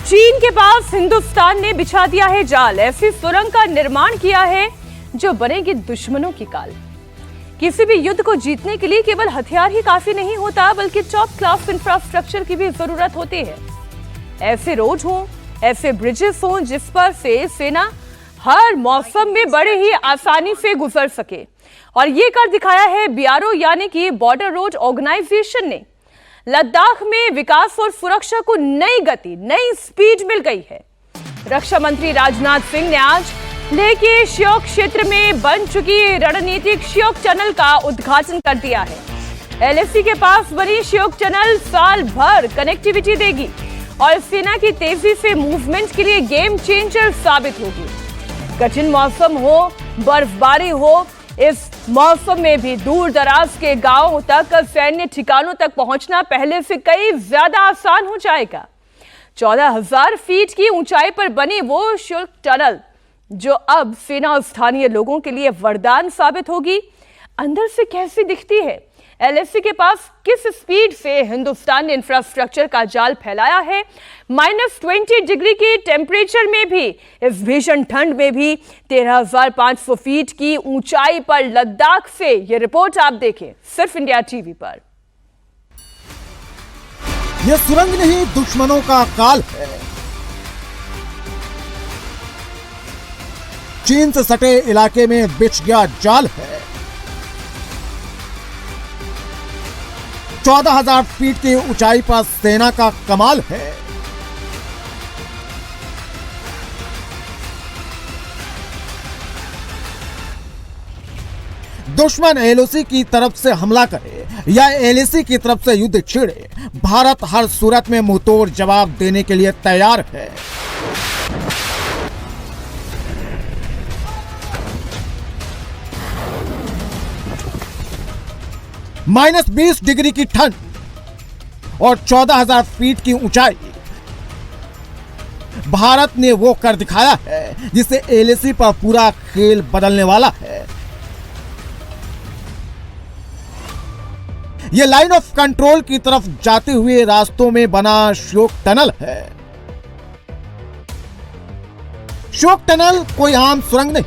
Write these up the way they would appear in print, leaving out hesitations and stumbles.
चीन के पास हिंदुस्तान ने बिछा दिया है जाल। ऐसी सुरंग का निर्माण किया है जो बनेगी दुश्मनों की काल। किसी भी युद्ध को जीतने के लिए केवल हथियार ही काफी नहीं होता, बल्कि टॉप क्लास इंफ्रास्ट्रक्चर की भी जरूरत होती है। ऐसे रोड हो, ऐसे ब्रिजेस हो जिस पर से सेना हर मौसम में बड़े ही आसानी से गुजर सके, और ये कर दिखाया है बीआरओ यानी कि बॉर्डर रोड ऑर्गेनाइजेशन ने। लद्दाख में विकास और सुरक्षा को नई गति, नई स्पीड मिल गई है। रक्षा मंत्री राजनाथ सिंह ने आज लेह के श्योक क्षेत्र में बन चुकी रणनीतिक श्योक टनल का उद्घाटन कर दिया है। एलएसी के पास बनी श्योक टनल साल भर कनेक्टिविटी देगी और सेना की तेजी से मूवमेंट के लिए गेम चेंजर साबित होगी। कठिन मौसम हो, बर्फबारी हो, इस मौसम में भी दूर दराज के गांवों तक, सैन्य ठिकानों तक पहुंचना पहले से कई ज्यादा आसान हो जाएगा। 14,000 फीट की ऊंचाई पर बनी वो श्योक टनल जो अब सेना और स्थानीय लोगों के लिए वरदान साबित होगी। अंदर से कैसी दिखती है, एलएसी के पास किस स्पीड से हिंदुस्तान ने इंफ्रास्ट्रक्चर का जाल फैलाया है, -20 डिग्री के टेम्परेचर में भी, इस भीषण ठंड में भी 13,500 फीट की ऊंचाई पर लद्दाख से, ये रिपोर्ट आप देखें सिर्फ इंडिया टीवी पर। ये सुरंग नहीं, दुश्मनों का काल है। चीन से सटे इलाके में बिछ गया जाल है। 14,000 फीट की ऊंचाई पर सेना का कमाल है। दुश्मन एलओसी की तरफ से हमला करे या एलएसी की तरफ से युद्ध छेड़े, भारत हर सूरत में मुंहतोड़ जवाब देने के लिए तैयार है। -20 डिग्री की ठंड और 14,000 फीट की ऊंचाई, भारत ने वो कर दिखाया है जिससे एलएसी पर पूरा खेल बदलने वाला है। ये लाइन ऑफ कंट्रोल की तरफ जाते हुए रास्तों में बना श्योक टनल है। श्योक टनल कोई आम सुरंग नहीं,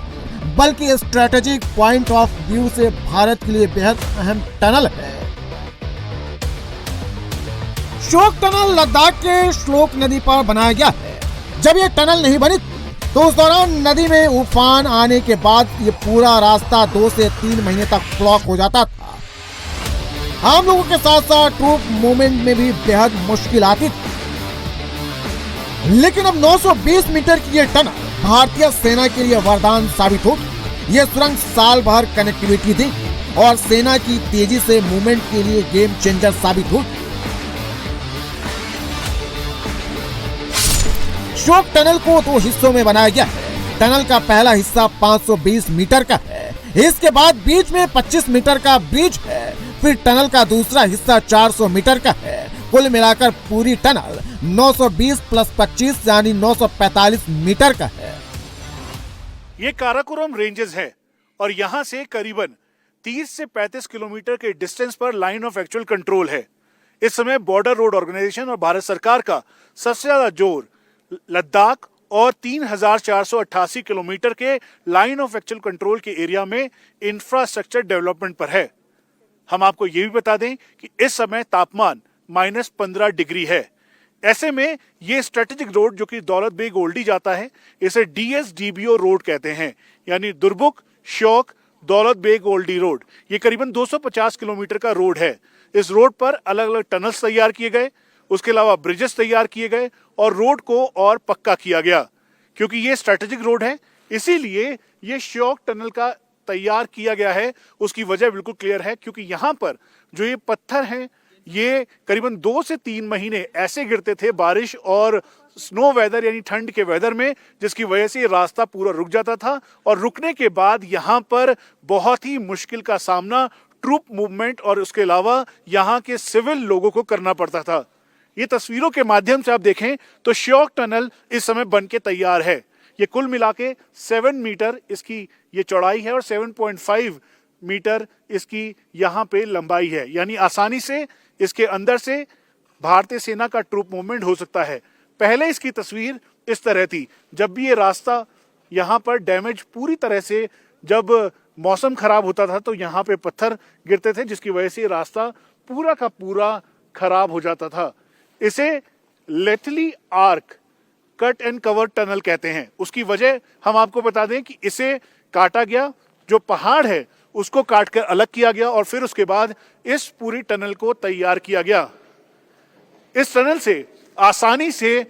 बल्कि स्ट्रेटेजिक पॉइंट ऑफ व्यू से भारत के लिए बेहद अहम टनल है। श्योक टनल लद्दाख के श्योक नदी पर बनाया गया है। जब यह टनल नहीं बनी तो उस दौरान नदी में उफान आने के बाद ये पूरा रास्ता 2 से 3 महीने तक ब्लॉक हो जाता था। आम लोगों के साथ साथ ट्रूप मूवमेंट में भी बेहद मुश्किल आती थी। लेकिन अब 920 मीटर की यह टनल भारतीय सेना के लिए वरदान साबित होगी। यह सुरंग साल भर कनेक्टिविटी दी और सेना की तेजी से मूवमेंट के लिए गेम चेंजर साबित होगी। श्योक टनल को 2 हिस्सों में बनाया गया है। टनल का पहला हिस्सा 520 मीटर का है, इसके बाद बीच में 25 मीटर का ब्रिज है, फिर टनल का दूसरा हिस्सा 400 मीटर का है। कुल मिलाकर पूरी टनल 920 + 25 यानी 945 मीटर का है। ये काराकोरम रेंजेस है और यहाँ से करीबन 30 से 35 किलोमीटर के डिस्टेंस पर लाइन ऑफ एक्चुअल कंट्रोल है। इस समय बॉर्डर रोड ऑर्गेनाइजेशन और भारत सरकार का सबसे ज्यादा जोर लद्दाख और 3,488 किलोमीटर के लाइन ऑफ एक्चुअल कंट्रोल के एरिया में इंफ्रास्ट्रक्चर डेवलपमेंट पर है। हम आपको ये भी बता दें कि इस समय तापमान -15 डिग्री है। ऐसे में ये स्ट्रेटेजिक रोड जो कि दौलत बेग ओल्डी जाता है, इसे DSDBO रोड कहते हैं, यानी दुर्बुक श्योक दौलत बेग ओल्डी रोड। ये करीबन 250 किलोमीटर का रोड है। इस रोड पर अलग अलग टनल्स तैयार किए गए, उसके अलावा ब्रिजेस तैयार किए गए और रोड को और पक्का किया गया। क्योंकि ये स्ट्रेटेजिक रोड है, इसीलिए ये श्योक टनल का तैयार किया गया है। उसकी वजह बिल्कुल क्लियर है, क्योंकि यहाँ पर जो ये पत्थर हैं, ये करीबन 2 से 3 महीने ऐसे गिरते थे बारिश और स्नो वेदर यानी ठंड के वेदर में, जिसकी वजह से रास्ता पूरा रुक जाता था और रुकने के बाद यहाँ पर बहुत ही मुश्किल का सामना ट्रूप मूवमेंट और उसके अलावा यहाँ के सिविल लोगों को करना पड़ता था। ये तस्वीरों के माध्यम से आप देखें तो श्योक टनल इस समय बन के तैयार है। ये कुल मिला के 7 मीटर इसकी ये चौड़ाई है और 7.5 मीटर इसकी यहाँ पे लंबाई है, यानी आसानी से इसके अंदर से भारतीय सेना का ट्रूप मूवमेंट हो सकता है। पहले इसकी तस्वीर इस तरह थी। जब भी ये रास्ता यहाँ पर डैमेज पूरी तरह से, जब मौसम खराब होता था तो यहाँ पे पत्थर गिरते थे, जिसकी वजह से रास्ता पूरा का पूरा खराब हो जाता था। इसे लेथली arc cut and cover tunnel कहते हैं। उसकी वजह हम आपको बता दें कि इसे काटा गया, जो पहाड़ है उसको काटकर अलग किया गया और फिर उसके बाद इस पूरी टनल को तैयार किया गया। इस टनल से आसानी से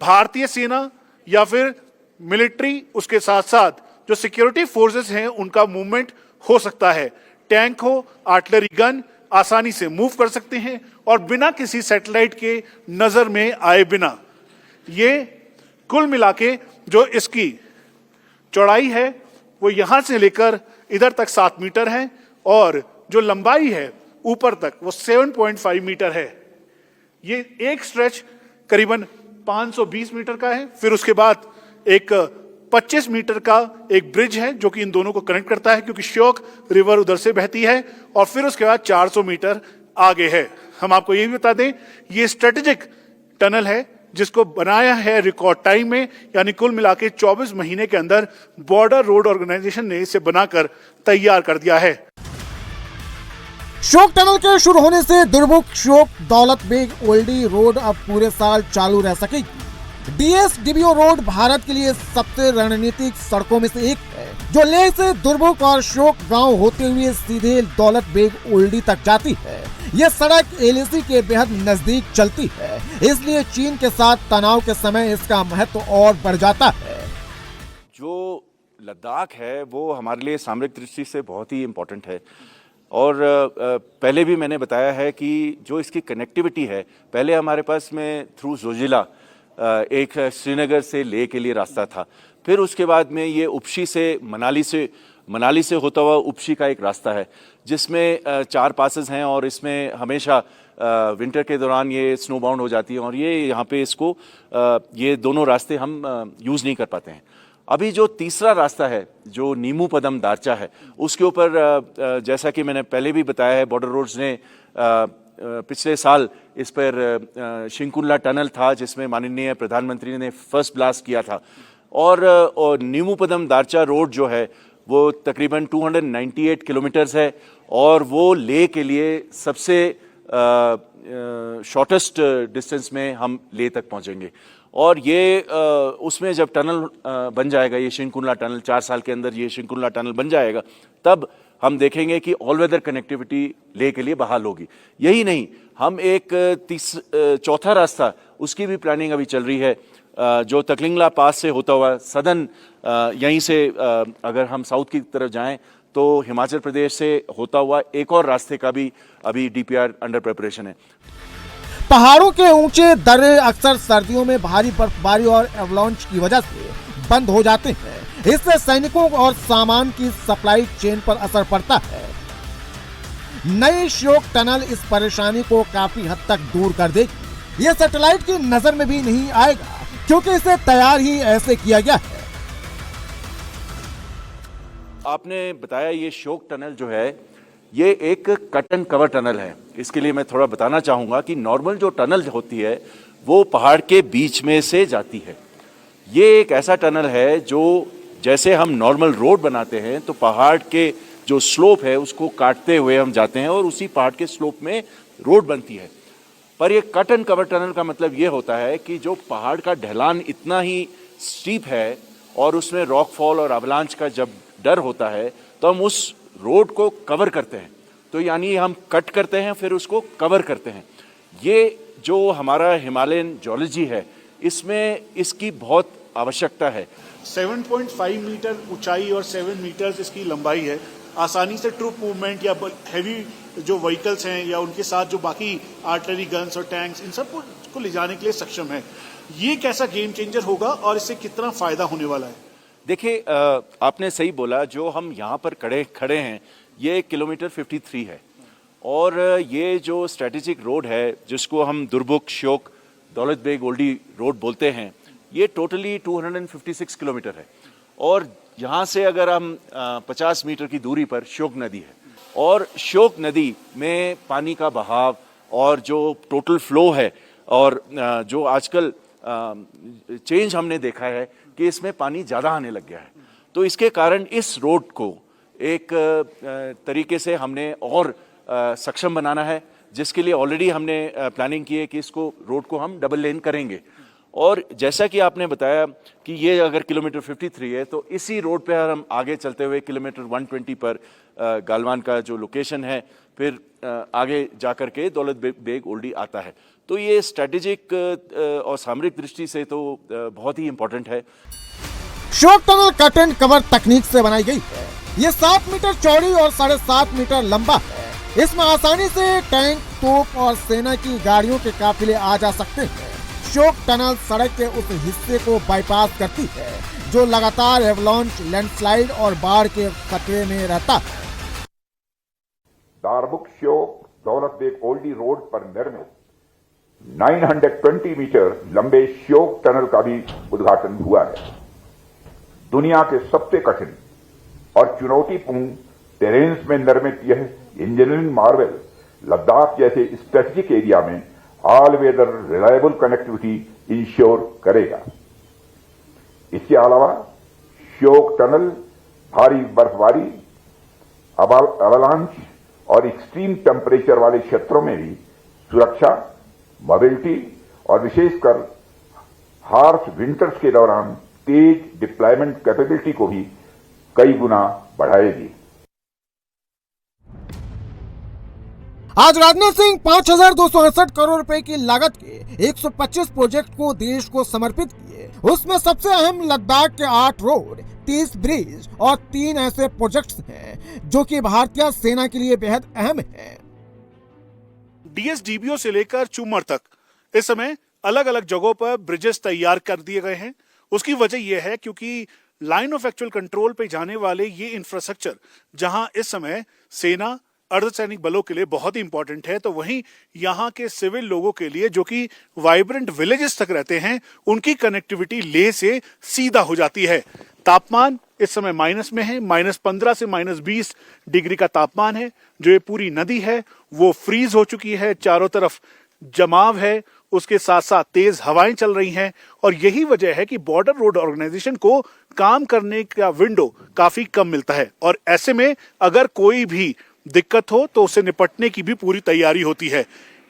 भारतीय सेना या फिर मिलिट्री, उसके साथ साथ जो सिक्योरिटी फोर्सेस हैं, उनका मूवमेंट हो सकता है। टैंक हो, आर्टिलरी गन आसानी से मूव कर सकते हैं और बिना किसी सैटेलाइट के नजर में आए बिना। ये कुल मिला के जो इसकी चौड़ाई है वो यहां से लेकर इधर तक 7 मीटर है और जो लंबाई है ऊपर तक वो 7.5 मीटर है। ये एक स्ट्रेच करीबन 520 मीटर का है। फिर उसके बाद एक 25 मीटर का एक ब्रिज है जो कि इन दोनों को कनेक्ट करता है, क्योंकि श्योक रिवर उधर से बहती है। और फिर उसके बाद 400 मीटर आगे है। हम आपको ये भी बता दें, ये स्ट्रेटेजिक टनल है जिसको बनाया है रिकॉर्ड टाइम में, यानी कुल मिला के 24 महीने के अंदर बॉर्डर रोड ऑर्गेनाइजेशन ने इसे बनाकर तैयार कर दिया है। श्योक टनल के शुरू होने से दुर्मुख श्योक दौलत बेग ओल्डी रोड अब पूरे साल चालू रह सकेगी। DSDBO रोड भारत के लिए सबसे रणनीतिक सड़कों में से एक है, जो लेह से दुर्मुख और श्योक गांव होते हुए सीधे दौलत बेग ओल्डी तक जाती है। यह सड़क LAC के बेहद नजदीक चलती है, इसलिए चीन के साथ तनाव के समय इसका महत्व और बढ़ जाता है। जो लद्दाख है वो हमारे लिए सामरिक दृष्टि से बहुत ही इम्पोर्टेंट है और पहले भी मैंने बताया है कि जो इसकी कनेक्टिविटी है, पहले हमारे पास में थ्रू जोजिला एक श्रीनगर से लेह के लिए रास्ता था। फिर उसके बाद में ये उपशी से मनाली से होता हुआ उपशी का एक रास्ता है जिसमें 4 पासेस हैं और इसमें हमेशा विंटर के दौरान ये स्नो बाउंड हो जाती है और ये यहाँ पे इसको ये दोनों रास्ते हम यूज़ नहीं कर पाते हैं। अभी जो तीसरा रास्ता है जो नीमू पदम दारचा है, उसके ऊपर जैसा कि मैंने पहले भी बताया है, बॉर्डर रोड्स ने पिछले साल इस पर शिंकुल्ला टनल था जिसमें माननीय प्रधानमंत्री ने फर्स्ट ब्लास्ट किया था और नीमू पदम दारचा रोड जो है वो तकरीबन 298 किलोमीटर्स है और वो लेह के लिए सबसे शॉर्टेस्ट डिस्टेंस में हम लेह तक पहुंचेंगे। और ये उसमें जब टनल बन जाएगा, ये शिंकुल्ला टनल 4 साल के अंदर ये शिंकुल्ला टनल बन जाएगा, तब हम देखेंगे कि ऑल वेदर कनेक्टिविटी लेह के लिए बहाल होगी। यही नहीं, हम एक चौथा रास्ता उसकी भी प्लानिंग अभी चल रही है जो तकलिंगला पास से होता हुआ सदन, यहीं से अगर हम साउथ की तरफ जाएं तो हिमाचल प्रदेश से होता हुआ एक और रास्ते का भी अभी DPR अंडर प्रिपरेशन है। पहाड़ों के ऊंचे दर्रे अक्सर सर्दियों में भारी बर्फबारी और एवलांच की वजह से बंद हो जाते हैं। इससे सैनिकों और सामान की सप्लाई चेन पर असर पड़ता है। नई श्योक टनल इस परेशानी को काफी हद तक दूर कर देगी। यह सैटेलाइट की नजर में भी नहीं आएगा क्योंकि इसे तैयार ही ऐसे किया गया है। आपने बताया ये श्योक टनल जो है ये एक कट एंड कवर टनल है। इसके लिए मैं थोड़ा बताना चाहूँगा कि नॉर्मल जो टनल होती है वो पहाड़ के बीच में से जाती है। ये एक ऐसा टनल है जो जैसे हम नॉर्मल रोड बनाते हैं तो पहाड़ के जो स्लोप है उसको काटते हुए हम जाते हैं और उसी पहाड़ के स्लोप में रोड बनती है। पर ये कट एंड कवर टनल का मतलब ये होता है कि जो पहाड़ का ढलान इतना ही स्टीप है और उसमें रॉक फॉल और अवलांच का जब डर होता है तो हम उस रोड को कवर करते हैं। तो यानी हम कट करते हैं फिर उसको कवर करते हैं। ये जो हमारा हिमालयन जियोलॉजी है इसमें इसकी बहुत आवश्यकता है। 7.5 मीटर ऊंचाई और 7 मीटर्स इसकी लंबाई है। आसानी से ट्रूप मूवमेंट या हैवी जो व्हीकल्स हैं या उनके साथ जो बाकी आर्टिलरी गन्स और टैंक्स, इन सब को ले जाने के लिए सक्षम है। ये कैसा गेम चेंजर होगा और इससे कितना फायदा होने वाला है? देखिए, आपने सही बोला, जो हम यहाँ पर खड़े हैं ये किलोमीटर 53 है और ये जो स्ट्रेटेजिक रोड है जिसको हम दुर्मुख श्योक दौलत बेग ओल्डी रोड बोलते हैं, ये टोटली 256 किलोमीटर है। और यहाँ से अगर हम 50 मीटर की दूरी पर श्योक नदी है और श्योक नदी में पानी का बहाव और जो टोटल फ्लो है और जो आजकल चेंज हमने देखा है कि इसमें पानी ज़्यादा आने लग गया है। तो इसके कारण इस रोड को एक तरीके से हमने और सक्षम बनाना है, जिसके लिए ऑलरेडी हमने प्लानिंग की है कि इसको रोड को हम डबल लेन करेंगे। और जैसा कि आपने बताया कि ये अगर किलोमीटर 53 है तो इसी रोड पे हम आगे चलते हुए किलोमीटर 120 पर गालवान का जो लोकेशन है, फिर आगे जाकर के दौलत बेग ओल्डी आता है। तो ये स्ट्रेटेजिक और सामरिक दृष्टि से तो बहुत ही इम्पोर्टेंट है। शोक टनल कट एंड कवर तकनीक से बनाई गई है। ये 7 मीटर चौड़ी और 7.5 मीटर लंबा है। इसमें आसानी से टैंक, तोप और सेना की गाड़ियों के काफिले आ जा सकते हैं। शोक टनल सड़क के उस हिस्से को बाईपास करती है जो लगातार एवलांच, लैंडस्लाइड और बाढ़ के खतरे में रहता है। दारमुख श्योक दौलत बेग ओल्डी रोड पर निर्मित 920 मीटर लंबे श्योक टनल का भी उद्घाटन हुआ है। दुनिया के सबसे कठिन और चुनौतीपूर्ण टेरेन्स में निर्मित यह इंजीनियरिंग मार्वल लद्दाख जैसे स्ट्रेटेजिक एरिया में all weather reliable connectivity ensure करेगा। इसके अलावा श्योक टनल भारी बर्फबारी, अवलांच और एक्सट्रीम टेम्परेचर वाले क्षेत्रों में भी सुरक्षा, मोबिलिटी और विशेषकर हार्श विंटर्स के दौरान तेज डिप्लॉयमेंट कैपेबिलिटी को भी कई गुना बढ़ाएगी। आज राजनाथ सिंह 5,268 करोड़ रुपए की लागत के 125 प्रोजेक्ट को देश को समर्पित किए। उसमें सबसे अहम लद्दाख के 8 रोड, 30 ब्रिज और 3 ऐसे प्रोजेक्ट्स हैं जो कि भारतीय सेना के लिए बेहद अहम हैं। डीएसडीबीओ से लेकर चूमर तक इस समय अलग अलग जगहों पर ब्रिजेस तैयार कर दिए गए हैं। उसकी वजह यह है क्योंकि लाइन ऑफ एक्चुअल कंट्रोल पे जाने वाले ये इंफ्रास्ट्रक्चर जहां इस समय सेना, अर्धसैनिक बलों के लिए बहुत ही इंपॉर्टेंट है, तो वहीं यहाँ के सिविल लोगों के लिए जो कि वाइब्रेंट विलेजेस तक रहते हैं, उनकी कनेक्टिविटी लेह से सीधा हो जाती है। तापमान इस समय माइनस में है, -15 से -20 डिग्री का तापमान है। जो ये पूरी नदी है वो फ्रीज हो चुकी है, चारों तरफ जमाव है, उसके साथ साथ तेज हवाएं चल रही हैं और यही वजह है कि बॉर्डर रोड ऑर्गेनाइजेशन को काम करने का विंडो काफी कम मिलता है। और ऐसे में अगर कोई भी दिक्कत हो तो उससे निपटने की भी पूरी तैयारी होती है।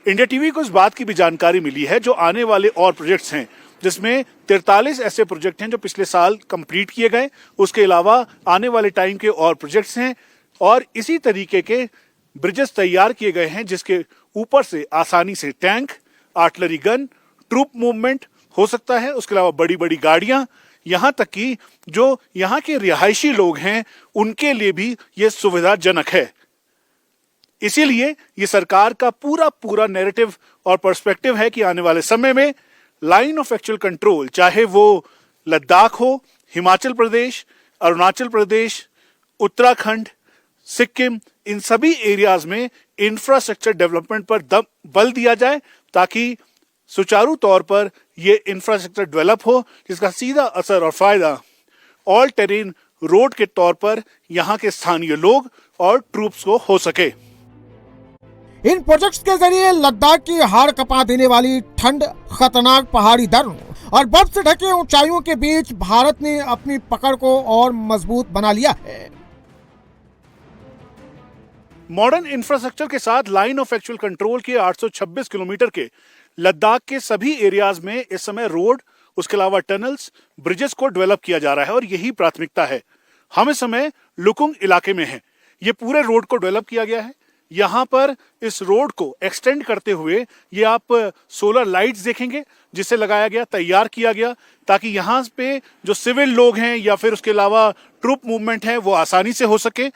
इंडिया टीवी को इस बात की भी जानकारी मिली है जो आने वाले और प्रोजेक्ट्स हैं, जिसमें 43 ऐसे प्रोजेक्ट हैं जो पिछले साल कंप्लीट किए गए। उसके अलावा आने वाले टाइम के और प्रोजेक्ट्स हैं और इसी तरीके के ब्रिजेस तैयार किए गए हैं जिसके ऊपर से आसानी से tank, artillery gun, troop movement हो सकता है। उसके अलावा बड़ी बड़ी गाड़ियां, यहां तक कि जो यहां के रिहायशी लोग हैं उनके लिए भी यह सुविधाजनक है। इसीलिए ये सरकार का पूरा नैरेटिव और पर्सपेक्टिव है कि आने वाले समय में लाइन ऑफ एक्चुअल कंट्रोल, चाहे वो लद्दाख हो, हिमाचल प्रदेश, अरुणाचल प्रदेश, उत्तराखंड, सिक्किम, इन सभी एरियाज में इंफ्रास्ट्रक्चर डेवलपमेंट पर बल दिया जाए ताकि सुचारू तौर पर ये इंफ्रास्ट्रक्चर डेवलप हो, जिसका सीधा असर और फायदा ऑल टेरेन रोड के तौर पर यहाँ के स्थानीय लोग और ट्रूप्स को हो सके। इन प्रोजेक्ट्स के जरिए लद्दाख की हाड़ कपा देने वाली ठंड, खतरनाक पहाड़ी दर्रों और बर्फ से ढके ऊंचाइयों के बीच भारत ने अपनी पकड़ को और मजबूत बना लिया है। मॉडर्न इंफ्रास्ट्रक्चर के साथ लाइन ऑफ एक्चुअल कंट्रोल के 826 किलोमीटर के लद्दाख के सभी एरियाज में इस समय रोड, उसके अलावा टनल्स, ब्रिजेस को डेवलप किया जा रहा है और यही प्राथमिकता है। हम इस समय लुकुंग इलाके में हैं। ये पूरे रोड को डेवलप किया गया है। यहाँ पर इस रोड को एक्सटेंड करते हुए ये आप सोलर लाइट्स देखेंगे जिसे लगाया गया, तैयार किया गया ताकि यहाँ पे जो सिविल लोग हैं या फिर उसके अलावा ट्रूप मूवमेंट है वो आसानी से हो सके।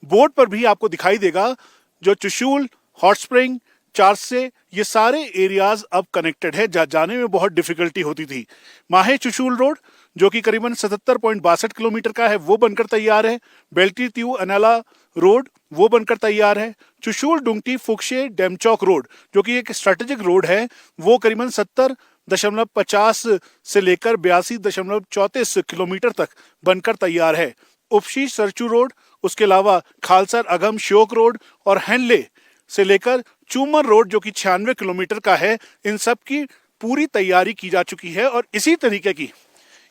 बोर्ड पर भी आपको दिखाई देगा जो चुशूल, हॉट स्प्रिंग, चारसे, ये सारे एरियाज अब कनेक्टेड है। जाने में बहुत डिफिकल्टी होती थी। माहे चुशूल रोड जो कि करीबन 77.62 किलोमीटर का है वो बनकर तैयार है। बेल्टी त्यू अनाला रोड वो बनकर तैयार है। चुशूल डुंगटी फुक्शे डेमचौक रोड जो कि एक स्ट्रेटेजिक रोड है वो करीबन 70.50 से लेकर 82.34 किलोमीटर तक बनकर तैयार है। उपशी सरचू रोड, उसके अलावा खालसर अगम श्योक रोड और हैंडले से लेकर चूमर रोड जो कि 96 किलोमीटर का है, इन सब की पूरी तैयारी की जा चुकी है और इसी तरीके की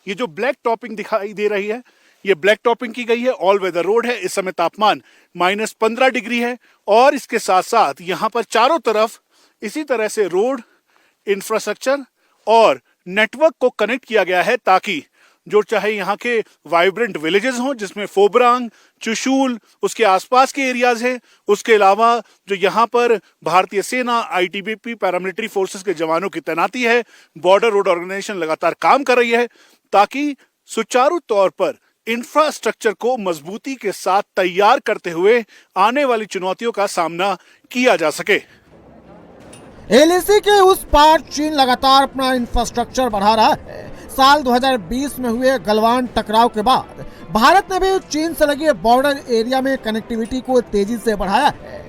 ये जो ब्लैक टॉपिंग दिखाई दे रही है, ये ब्लैक टॉपिंग की गई है। ऑल वेदर रोड है। इस समय तापमान -15 डिग्री है और इसके साथ साथ यहाँ पर चारों तरफ इसी तरह से रोड, इंफ्रास्ट्रक्चर और नेटवर्क को कनेक्ट किया गया है ताकि जो चाहे यहाँ के वाइब्रेंट विलेजेस हों जिसमें फोबरांग, चुशूल, उसके आसपास के एरियाज हैं, उसके अलावा जो यहाँ पर भारतीय सेना, आईटीबीपी, पैरामिलिट्री फोर्सेस के जवानों की तैनाती है, बॉर्डर रोड ऑर्गेनाइजेशन लगातार काम कर रही है ताकि सुचारू तौर पर इंफ्रास्ट्रक्चर को मजबूती के साथ तैयार करते हुए आने वाली चुनौतियों का सामना किया जा सके। एलएसी के उस पार चीन लगातार अपना इंफ्रास्ट्रक्चर बढ़ा रहा है। साल 2020 में हुए गलवान टकराव के बाद भारत ने भी चीन से लगे बॉर्डर एरिया में कनेक्टिविटी को तेजी से बढ़ाया है।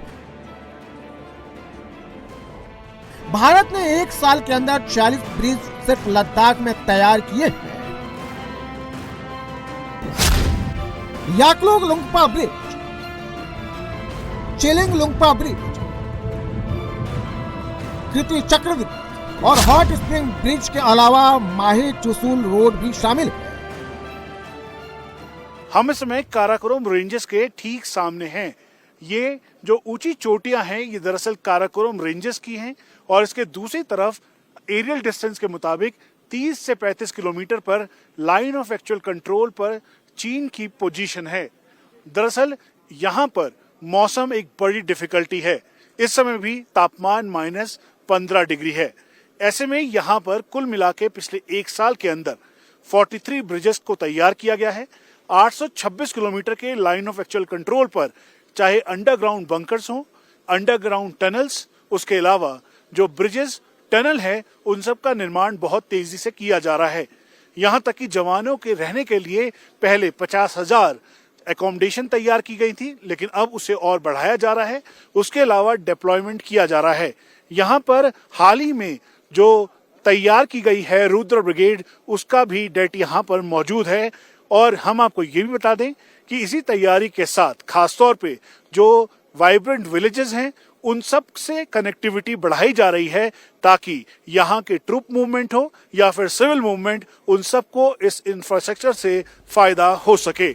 भारत ने एक साल के अंदर 40 ब्रिज सिर्फ लद्दाख में तैयार किए हैं। याकलोग लुंगपा ब्रिज, चिलिंग लुंगपा ब्रिज, कृति चक्रवृत्ति और हॉट स्प्रिंग ब्रिज के अलावा माहे चुशूल रोड भी शामिल है। हम इस समय काराकोरम रेंजेस के ठीक सामने हैं। ये जो ऊंची चोटियां हैं ये दरअसल काराकोरम रेंजेस की हैं और इसके दूसरी तरफ एरियल डिस्टेंस के मुताबिक 30 से 35 किलोमीटर पर लाइन ऑफ एक्चुअल कंट्रोल पर चीन की पोजीशन है। दरअसल यहाँ पर मौसम एक बड़ी डिफिकल्टी है। इस समय भी तापमान -15 डिग्री है। ऐसे में यहाँ पर कुल मिला के पिछले एक साल के अंदर 43 ब्रिजेस को तैयार किया गया है। 826 किलोमीटर के लाइन ऑफ एक्चुअल कंट्रोल पर चाहे अंडरग्राउंड बंकर्स हों, अंडरग्राउंड टनल्स, उसके अलावा जो ब्रिजेस टनल है उन सब का निर्माण बहुत तेजी से किया जा रहा है। यहाँ तक कि जवानों के रहने के लिए पहले 50,000 एकोमोडेशन तैयार की गई थी, लेकिन अब उसे और बढ़ाया जा रहा है। उसके अलावा डिप्लॉयमेंट किया जा रहा है। यहाँ पर हाल ही में जो तैयार की गई है रुद्र ब्रिगेड, उसका भी डेट यहाँ पर मौजूद है। और हम आपको ये भी बता दें कि इसी तैयारी के साथ खासतौर पे जो वाइब्रेंट विलेजेस हैं उन सब से कनेक्टिविटी बढ़ाई जा रही है ताकि यहाँ के ट्रूप मूवमेंट हो या फिर सिविल मूवमेंट, उन सबको इस इंफ्रास्ट्रक्चर से फायदा हो सके।